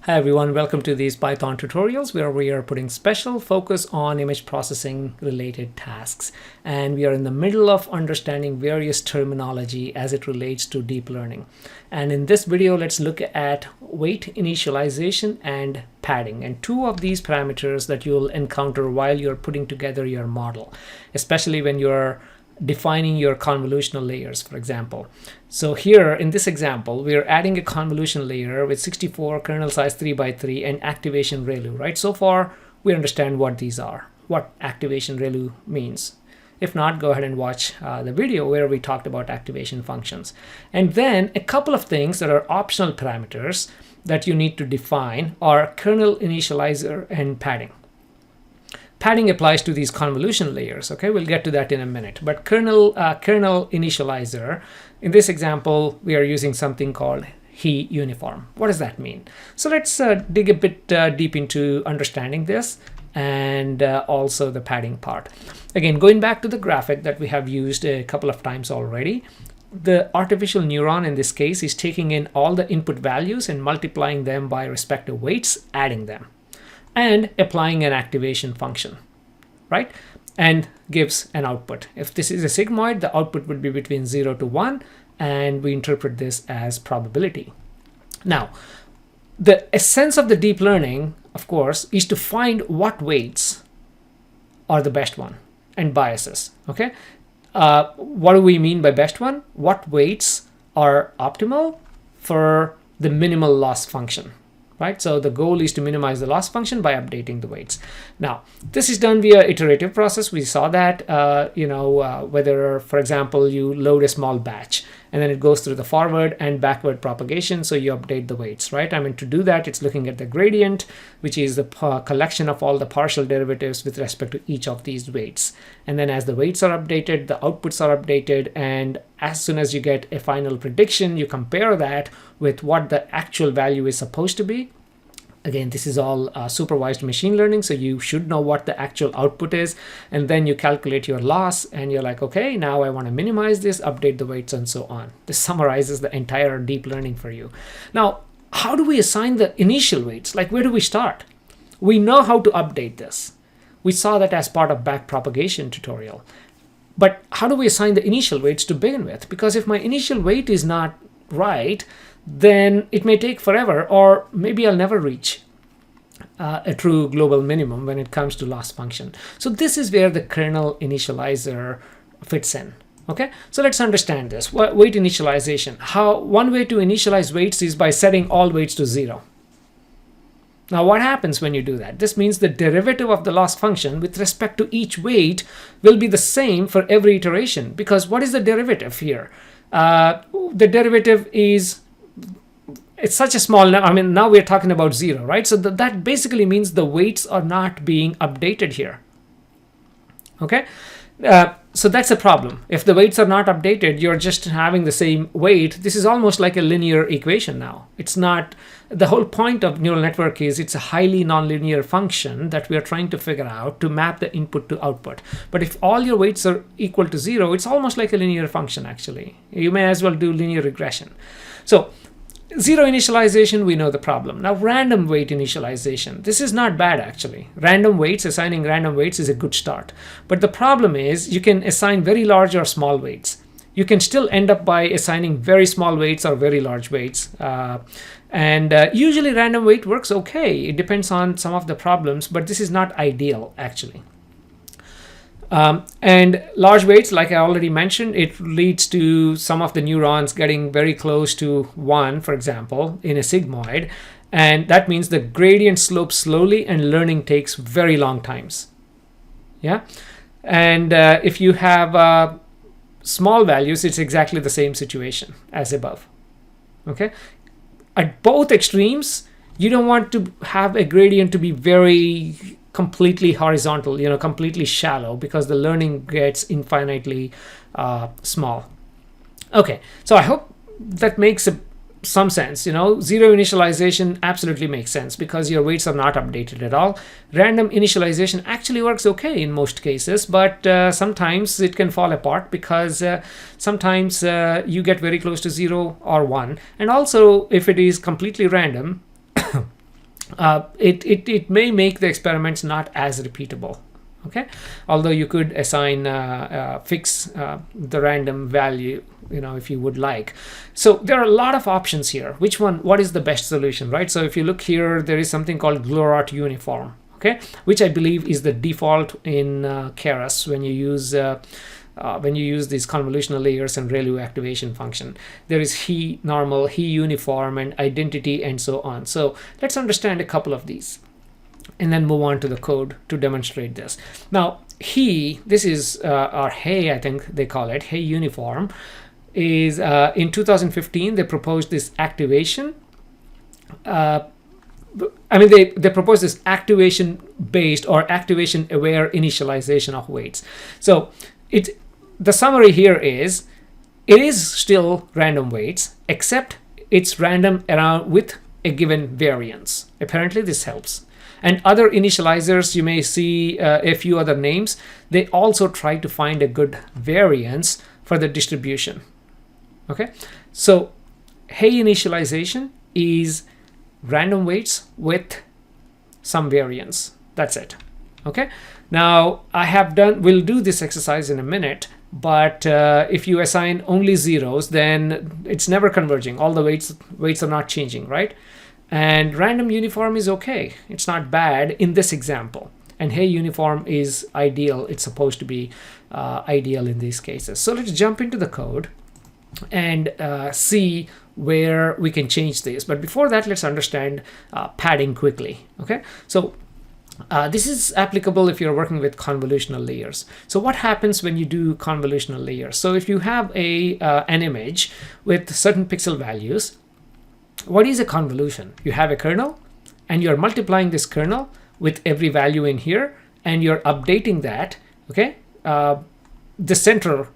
Hi everyone, welcome to these Python tutorials where we are putting special focus on image processing related tasks. And we are in the middle of understanding various terminology as it relates to deep learning. And in this video, let's look at weight initialization and padding, and two of these parameters that you'll encounter while you're putting together your model, especially when you're defining your convolutional layers, for example. So here in this example, we're adding a convolution layer with 64 kernel size 3x3 and activation ReLU, right? So far, we understand what these are, what activation ReLU means. If not, go ahead and watch the video where we talked about activation functions. And then a couple of things that are optional parameters that you need to define are kernel initializer and padding. Padding applies to these convolution layers. Okay, we'll get to that in a minute. But kernel initializer, in this example, we are using something called he uniform. What does that mean? So let's dig a bit deep into understanding this and also the padding part. Again, going back to the graphic that we have used a couple of times already, the artificial neuron in this case is taking in all the input values and multiplying them by respective weights, adding them, and applying an activation function, right? And gives an output. If this is a sigmoid, the output would be between 0 to 1, and we interpret this as probability. Now, the essence of the deep learning, of course, is to find what weights are the best one and biases, okay? What do we mean by best one? What weights are optimal for the minimal loss function? Right? So the goal is to minimize the loss function by updating the weights. Now, this is done via iterative process. We saw that, whether, for example, you load a small batch and then it goes through the forward and backward propagation. So you update the weights, right? I mean, to do that, it's looking at the gradient, which is the collection of all the partial derivatives with respect to each of these weights. And then as the weights are updated, the outputs are updated. And as soon as you get a final prediction, you compare that with what the actual value is supposed to be. Again, this is all supervised machine learning, so you should know what the actual output is, and then you calculate your loss, and you're like, okay, now I want to minimize this, update the weights, and so on. This summarizes the entire deep learning for you. Now, how do we assign the initial weights? Like, where do we start? We know how to update this. We saw that as part of backpropagation tutorial. But how do we assign the initial weights to begin with? Because if my initial weight is not right, then it may take forever, or maybe I'll never reach a true global minimum when it comes to loss function. So this is where the kernel initializer fits in. Okay, so let's understand this. Weight initialization. One way to initialize weights is by setting all weights to 0. Now, what happens when you do that? This means the derivative of the loss function with respect to each weight will be the same for every iteration. Because what is the derivative here? The derivative is, it's such a small number. I mean, now we're talking about 0, right? So that basically means the weights are not being updated here. Okay? So that's a problem. If the weights are not updated, you're just having the same weight. This is almost like a linear equation now. It's not, the whole point of neural network is it's a highly nonlinear function that we are trying to figure out to map the input to output. But if all your weights are equal to 0, it's almost like a linear function, actually. You may as well do linear regression. So 0 initialization, we know the problem. Now, random weight initialization. This is not bad, actually. Random weights, assigning random weights is a good start. But the problem is you can assign very large or small weights. You can still end up by assigning very small weights or very large weights. Usually random weight works okay. It depends on some of the problems, but this is not ideal, actually. And large weights, like I already mentioned, it leads to some of the neurons getting very close to 1, for example, in a sigmoid. And that means the gradient slopes slowly and learning takes very long times. Yeah. And if you have small values, it's exactly the same situation as above. Okay. At both extremes, you don't want to have a gradient to be very completely horizontal, completely shallow, because the learning gets infinitely small. Okay, so I hope that makes some sense. 0 initialization absolutely makes sense because your weights are not updated at all. Random initialization actually works okay in most cases, but sometimes it can fall apart because sometimes you get very close to 0 or 1. And also, if it is completely random, it may make the experiments not as repeatable. Okay, although you could assign fix the random value, if you would like. So there are a lot of options here. What is the best solution, right? So if you look here, there is something called w.r.t uniform, okay, which I believe is the default in Keras when you use these convolutional layers and ReLU activation function. There is he normal, he uniform, and identity, and so on. So let's understand a couple of these and then move on to the code to demonstrate this. Now, this is, or hey, I think they call it, hey uniform, is in 2015, they proposed this activation. They proposed this activation-based or activation-aware initialization of weights. So the summary here is, it is still random weights, except it's random around with a given variance. Apparently, this helps. And other initializers, you may see a few other names. They also try to find a good variance for the distribution. Okay, so hey initialization is random weights with some variance. That's it. Okay, now we'll do this exercise in a minute, but if you assign only zeros, then it's never converging. All the weights are not changing, right? And random uniform is okay. It's not bad in this example. And hey uniform is ideal. It's supposed to be ideal in these cases. So let's jump into the code and see where we can change this. But before that, let's understand padding quickly. Okay, so this is applicable if you're working with convolutional layers. So what happens when you do convolutional layers? So if you have an image with certain pixel values, what is a convolution? You have a kernel, and you're multiplying this kernel with every value in here, and you're updating that, okay? The center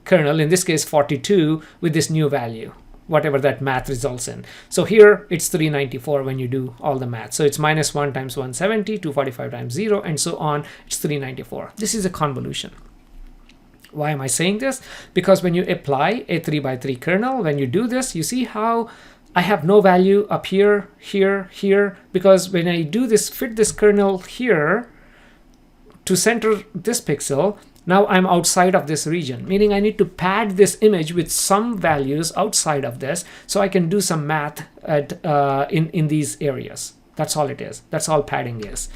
kernel, in this case 42, with this new value, whatever that math results in. So here it's 394 when you do all the math. So it's -1 times 170, 245 times 0, and so on. It's 394. This is a convolution. Why am I saying this? Because when you apply a 3x3 kernel, when you do this, you see how I have no value up here, here, here, because when I do this, fit this kernel here to center this pixel, now I'm outside of this region, meaning I need to pad this image with some values outside of this so I can do some math in these areas. That's all it is. That's all padding is.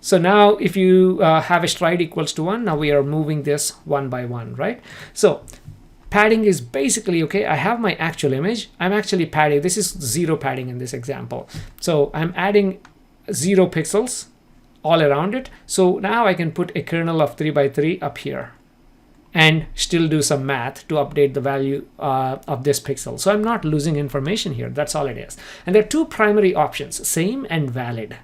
So now if you have a stride equals to 1, now we are moving this one by one, right? So padding is basically, okay, I have my actual image. I'm actually padding. This is 0 padding in this example. So I'm adding 0 pixels all around it. So now I can put a kernel of 3x3 up here and still do some math to update the value of this pixel. So I'm not losing information here. That's all it is. And there are two primary options, same and valid,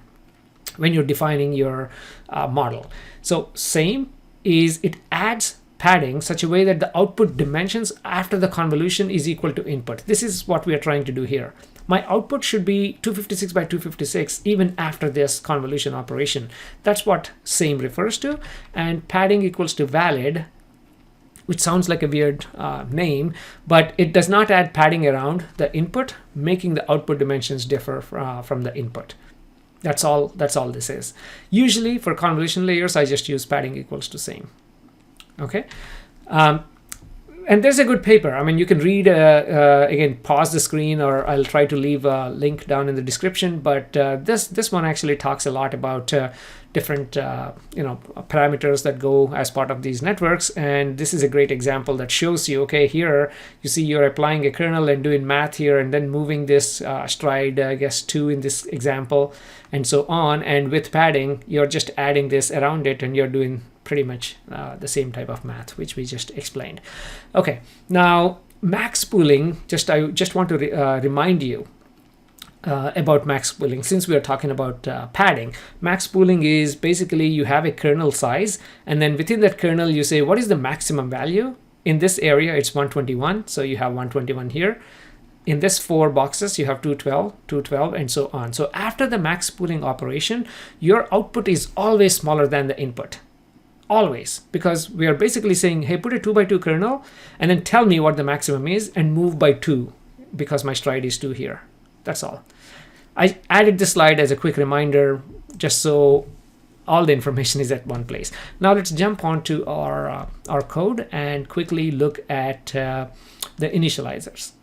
when you're defining your model. So same is it adds padding such a way that the output dimensions after the convolution is equal to input. This is what we are trying to do here. My output should be 256 by 256 even after this convolution operation. That's what same refers to. And padding equals to valid, which sounds like a weird name, but it does not add padding around the input, making the output dimensions differ from the input. That's all this is. Usually for convolution layers, I just use padding equals to same. Okay, and there's a good paper. I mean, you can read, again, pause the screen, or I'll try to leave a link down in the description. But this one actually talks a lot about different parameters that go as part of these networks. And this is a great example that shows you, okay, here you see you're applying a kernel and doing math here, and then moving this stride, I guess 2 in this example, and so on. And with padding, you're just adding this around it, and you're doing pretty much the same type of math, which we just explained. Okay, now max pooling, I just want to remind you about max pooling. Since we are talking about padding, max pooling is basically you have a kernel size, and then within that kernel you say what is the maximum value. In this area it's 121, so you have 121 here. In this 4 boxes you have 212, 212, and so on. So after the max pooling operation, your output is always smaller than the input. Always, because we are basically saying, hey, put a 2x2 kernel and then tell me what the maximum is and move by 2 because my stride is 2 here. That's all. I added this slide as a quick reminder, just so all the information is at one place. Now let's jump onto our code and quickly look at the initializers.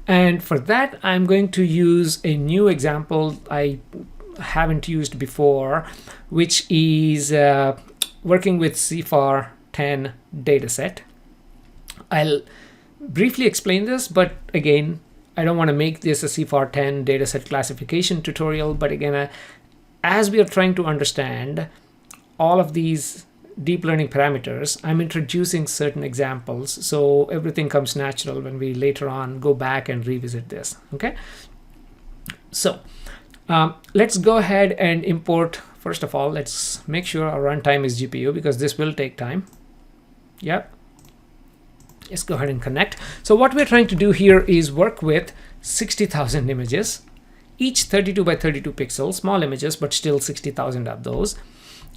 And for that, I'm going to use a new example I haven't used before, which is working with CFAR10 dataset. I'll briefly explain this, but again, I don't want to make this a CFAR10 dataset classification tutorial. But again, as we are trying to understand all of these deep learning parameters, I'm introducing certain examples, so everything comes natural when we later on go back and revisit this. Okay, so let's go ahead and import. First of all, let's make sure our runtime is GPU, because this will take time. Yep. Let's go ahead and connect. So what we're trying to do here is work with 60,000 images, each 32 by 32 pixels, small images, but still 60,000 of those.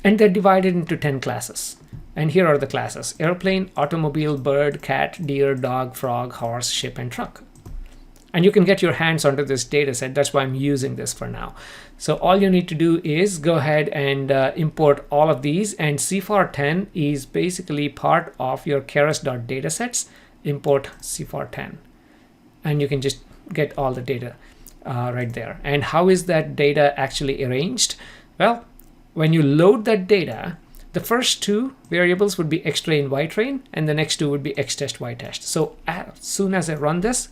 And they're divided into 10 classes. And here are the classes: airplane, automobile, bird, cat, deer, dog, frog, horse, ship, and truck. And you can get your hands onto this data set. That's why I'm using this for now. So all you need to do is go ahead and import all of these. And CFAR10 is basically part of your keras.datasets. Import CFAR10. And you can just get all the data right there. And how is that data actually arranged? Well, when you load that data, the first two variables would be xtrain, ytrain, and the next two would be xtest, ytest. So as soon as I run this,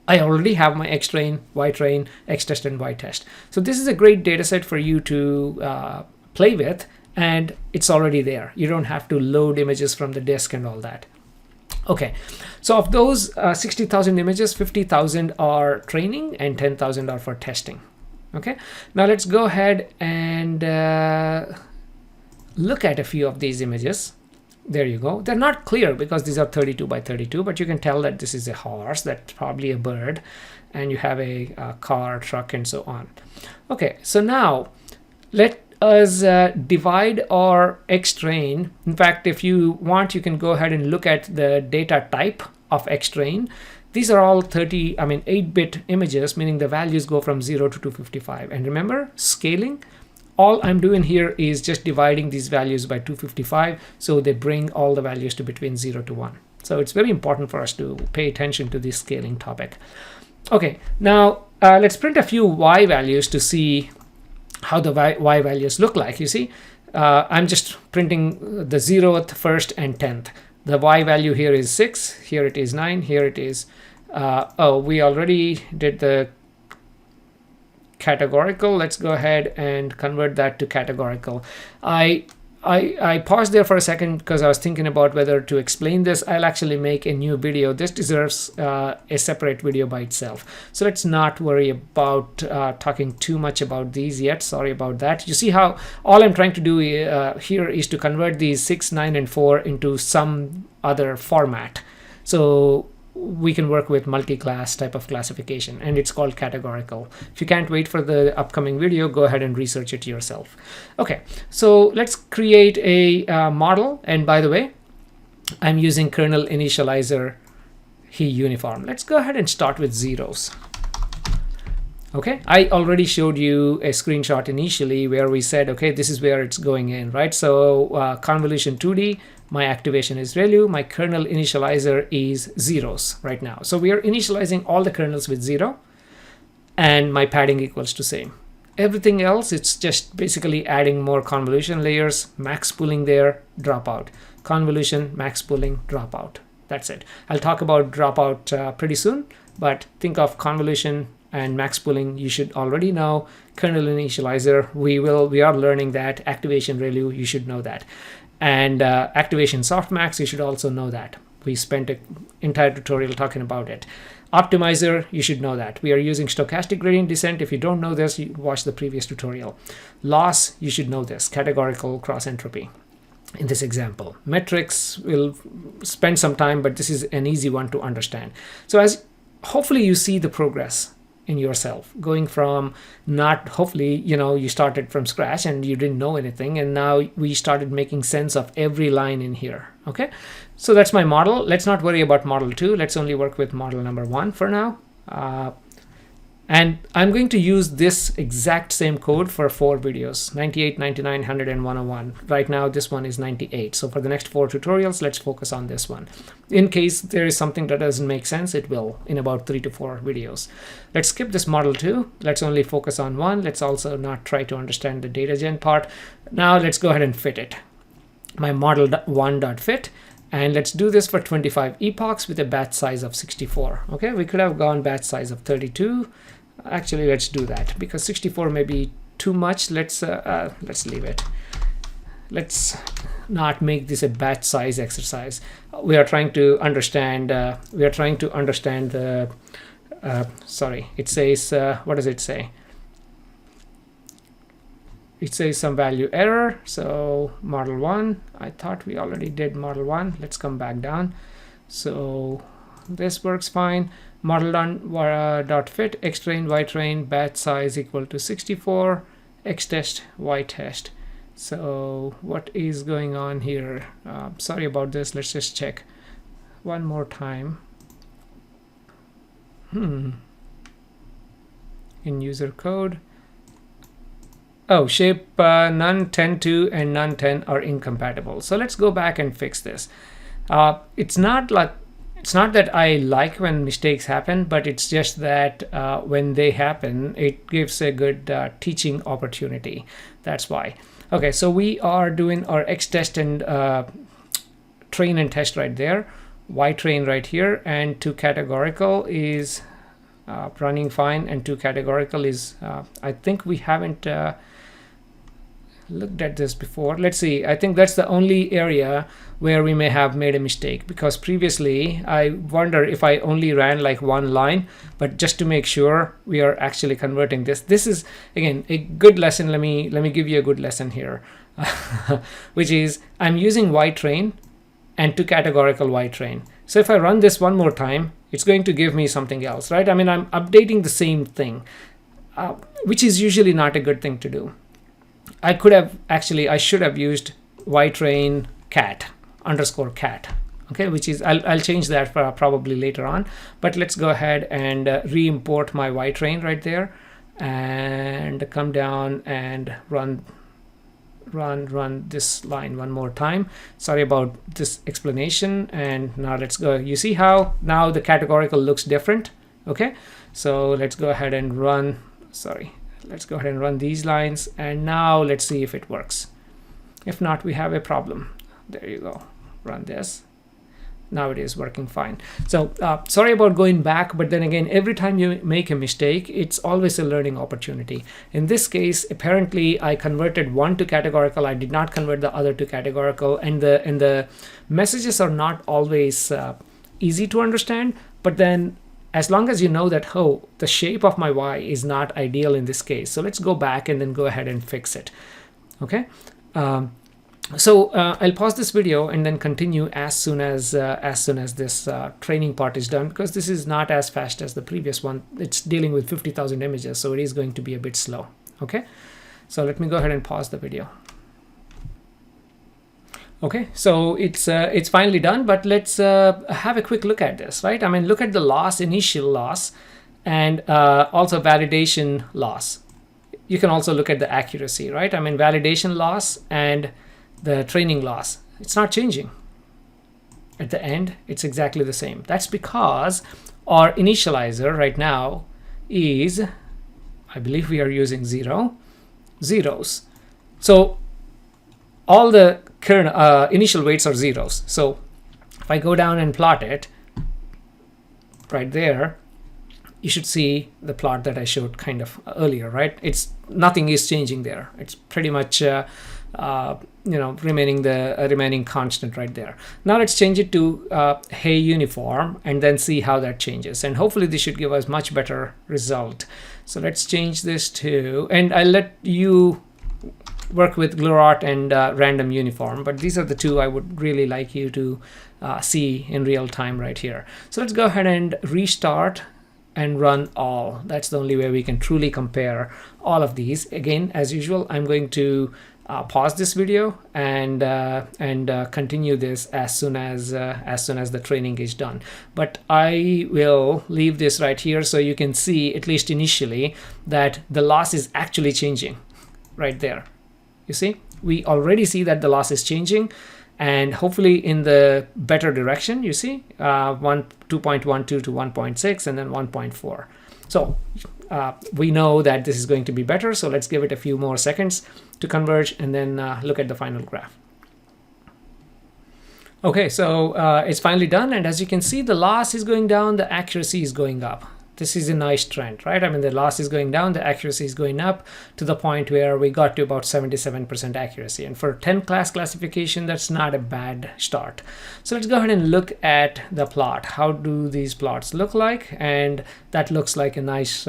I already have my xtrain, ytrain, xtest, and ytest. So this is a great data set for you to play with, and it's already there. You don't have to load images from the disk and all that. Okay, so of those 60,000 images, 50,000 are training and 10,000 are for testing. Okay, now let's go ahead and look at a few of these images. There you go. They're not clear because these are 32 by 32, but you can tell that this is a horse, that's probably a bird, and you have a car, truck, and so on. Okay, so now let us divide our xtrain. In fact, if you want, you can go ahead and look at the data type of xtrain. These are all 8-bit images, meaning the values go from 0 to 255. And remember, scaling, all I'm doing here is just dividing these values by 255, so they bring all the values to between 0 to 1. So it's very important for us to pay attention to this scaling topic. Okay, now let's print a few y values to see how the y values look like. You see, I'm just printing the 0th, 1st, and 10th. The y value here is 6, here it is 9, here it is, we already did the categorical. Let's go ahead and convert that to categorical. I paused there for a second because I was thinking about whether to explain this. I'll actually make a new video. This deserves a separate video by itself. So let's not worry about talking too much about these yet. Sorry about that. You see how all I'm trying to do here is to convert these 6, 9, and 4 into some other format. So we can work with multi-class type of classification, and it's called categorical. If you can't wait for the upcoming video, go ahead and research it yourself. Okay, so let's create a model. And by the way, I'm using kernel initializer he uniform. Let's go ahead and start with zeros. Okay, I already showed you a screenshot initially where we said, okay, this is where it's going in, right? So convolution 2D, my activation is ReLU, my kernel initializer is zeros right now. So we are initializing all the kernels with 0, and my padding equals to same. Everything else, it's just basically adding more convolution layers, max pooling there, dropout. Convolution, max pooling, dropout. That's it. I'll talk about dropout pretty soon, but think of convolution and max pooling. You should already know. Kernel initializer, we are learning that. Activation ReLU, you should know that. And activation softmax, you should also know that. We spent an entire tutorial talking about it. Optimizer, you should know that. We are using stochastic gradient descent. If you don't know this, you watch the previous tutorial. Loss, you should know this. Categorical cross entropy in this example. Metrics, we'll spend some time, but this is an easy one to understand. So as hopefully you see the progress in yourself, going from hopefully, you started from scratch and you didn't know anything, and now we started making sense of every line in here. Okay, so that's my model. Let's not worry about model 2. Let's only work with model number 1 for now. And I'm going to use this exact same code for 4 videos, 98, 99, 100, and 101. Right now, this one is 98. So for the next 4 tutorials, let's focus on this one. In case there is something that doesn't make sense, it will in about 3 to 4 videos. Let's skip this model 2. Let's only focus on 1. Let's also not try to understand the data gen part. Now let's go ahead and fit it. My model1.fit. And let's do this for 25 epochs with a batch size of 64. Okay, we could have gone batch size of 32. Actually, let's do that because 64 may be too much. Let's leave it. Let's not make this a batch size exercise. We are trying to understand. The. Sorry, it says. What does it say? It says some value error. So model 1. I thought we already did model 1. Let's come back down. So this works fine. Model.fit xtrain ytrain batch size equal to 64 xtest ytest. So what is going on here? Sorry about this. Let's just check one more time. In user code. Oh, shape none 10.2 and none 10 are incompatible. So let's go back and fix this. It's not that I like when mistakes happen, but it's just that when they happen, it gives a good teaching opportunity. That's why. Okay, so we are doing our xtest and train and test right there, ytrain right here, and toCategorical is running fine, and toCategorical is, I think we haven't looked at this before. Let's see. I think that's the only area where we may have made a mistake, because previously I wonder if I only ran like one line, but just to make sure we are actually converting this. This is again a good lesson. Let me give you a good lesson here, which is I'm using ytrain and toCategorical ytrain. So if I run this one more time, it's going to give me something else, right? I mean, I'm updating the same thing, which is usually not a good thing to do. I should have used ytrain cat _cat. Okay, which is I'll change that for probably later on. But let's go ahead and re-import my ytrain right there, and come down and run this line one more time. Sorry about this explanation. And now let's go. You see how now the categorical looks different? Okay, so let's go ahead and run. Let's go ahead and run these lines, and now let's see if it works. If not, we have a problem. There you go. Run this. Now it is working fine. So sorry about going back, but then again, every time you make a mistake, it's always a learning opportunity. In this case, apparently I converted one to categorical. I did not convert the other to categorical, and the messages are not always easy to understand, but then as long as you know that, oh, the shape of my Y is not ideal in this case. So let's go back and then go ahead and fix it. Okay. So I'll pause this video and then continue as soon as this training part is done, because this is not as fast as the previous one. It's dealing with 50,000 images, so it is going to be a bit slow. Okay. So let me go ahead and pause the video. Okay, so it's finally done, but let's have a quick look at this, right? I mean, look at the loss, initial loss, and also validation loss. You can also look at the accuracy, right? I mean, validation loss and the training loss. It's not changing. At the end, it's exactly the same. That's because our initializer right now is, I believe we are using zeros. So all the current initial weights are zeros. So if I go down and plot it right there, you should see the plot that I showed kind of earlier, right? Nothing is changing there. It's pretty much remaining constant right there. Now let's change it to hey uniform, and then see how that changes. And hopefully this should give us much better result. So let's change this to, and I'll let you work with w.r.t and random uniform, but these are the two I would really like you to see in real time right here. So let's go ahead and restart and run all. That's the only way we can truly compare all of these. Again, as usual, I'm going to pause this video and continue this as soon as the training is done. But I will leave this right here so you can see, at least initially, that the loss is actually changing right there. You see, we already see that the loss is changing, and hopefully in the better direction. You see, 2.12 to 1.6 and then 1.4. So we know that this is going to be better, so let's give it a few more seconds to converge and then look at the final graph. Okay, so it's finally done, and as you can see, the loss is going down, the accuracy is going up. This is a nice trend, right? I mean, the loss is going down, the accuracy is going up to the point where we got to about 77% accuracy. And for 10 class classification, that's not a bad start. So let's go ahead and look at the plot. How do these plots look like? And that looks like a nice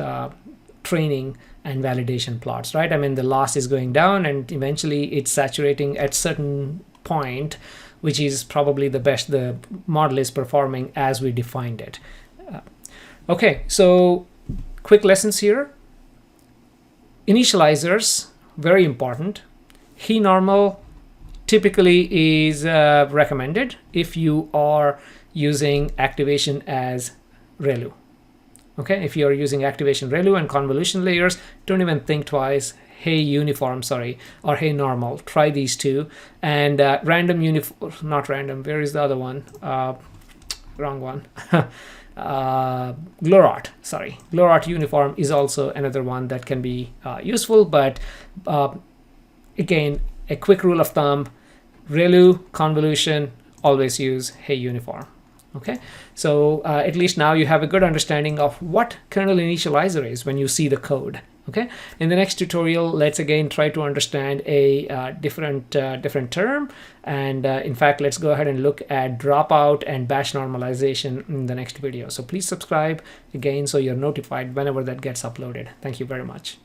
training and validation plots, right? I mean, the loss is going down and eventually it's saturating at certain point, which is probably the best the model is performing as we defined it. Okay, so quick lessons here. Initializers, very important. He normal typically is recommended if you are using activation as ReLU. Okay, if you are using activation ReLU and convolution layers, don't even think twice. Hey uniform, sorry, or hey normal. Try these two. And random uniform, not random. Where is the other one? Wrong one. w.r.t, sorry. w.r.t uniform is also another one that can be useful, but again, a quick rule of thumb: ReLU, convolution, always use hey uniform. Okay, so at least now you have a good understanding of what kernel initializer is when you see the code. Okay, in the next tutorial, let's again try to understand a different term, and in fact, let's go ahead and look at dropout and batch normalization in the next video. So please subscribe again so you're notified whenever that gets uploaded. Thank you very much.